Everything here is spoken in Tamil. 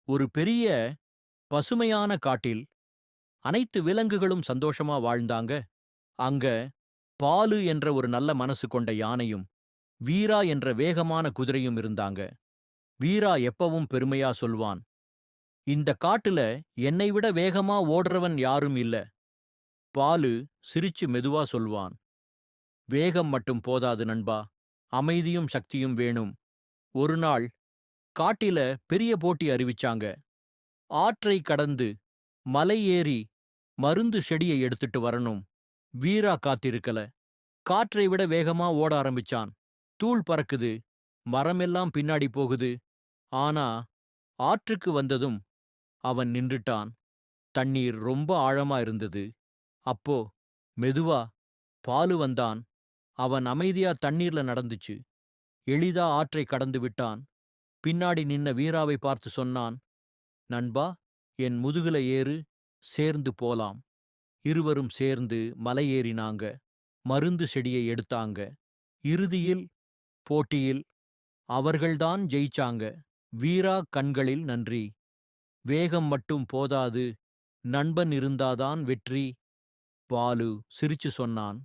ஒரு பெரிய பசுமையான காட்டில் அனைத்து விலங்குகளும் சந்தோஷமா வாழ்ந்தாங்க. அங்க பாலு என்ற ஒரு நல்ல மனசு கொண்ட யானையும், வீரா என்ற வேகமான குதிரையும் இருந்தாங்க. வீரா எப்பவும் பெருமையா சொல்வான், இந்த காட்டுல என்னை விட வேகமா ஓடுறவன் யாரும் இல்ல. பாலு சிரிச்சு மெதுவா சொல்வான், வேகம் மட்டும் போதாது நண்பா, அமைதியும் சக்தியும் வேணும். ஒரு நாள் காட்டில பெரிய போட்டி அறிவிச்சாங்க. ஆற்றை கடந்து மலை ஏறி மருந்து செடியை எடுத்துட்டு வரணும். வீரா காத்திருக்கல. காற்றை விட வேகமா ஓட ஆரம்பிச்சான். தூள் பறக்குது, மரமெல்லாம் பின்னாடி போகுது. ஆனா ஆற்றுக்கு வந்ததும் அவன் நின்றுட்டான். தண்ணீர் ரொம்ப ஆழமா இருந்தது. அப்போ மெதுவா பாலு வந்தான். அவன் அமைதியா தண்ணீர்ல நடந்துச்சு. எளிதா ஆற்றை கடந்து விட்டான். பின்னாடி நின்ன வீராவை பார்த்து சொன்னான், நண்பா, என் முதுகுல ஏறு, சேர்ந்து போலாம். இருவரும் சேர்ந்து மலை ஏறினாங்க. மருந்து செடியை எடுத்தாங்க. இறுதியில் போட்டியில் அவர்கள்தான் ஜெயிச்சாங்க. வீரா கண்களில் நன்றி. வேகம் மட்டும் போதாது, நண்பன் இருந்தாதான் வெற்றி. பாலு சிரிச்சு சொன்னான்.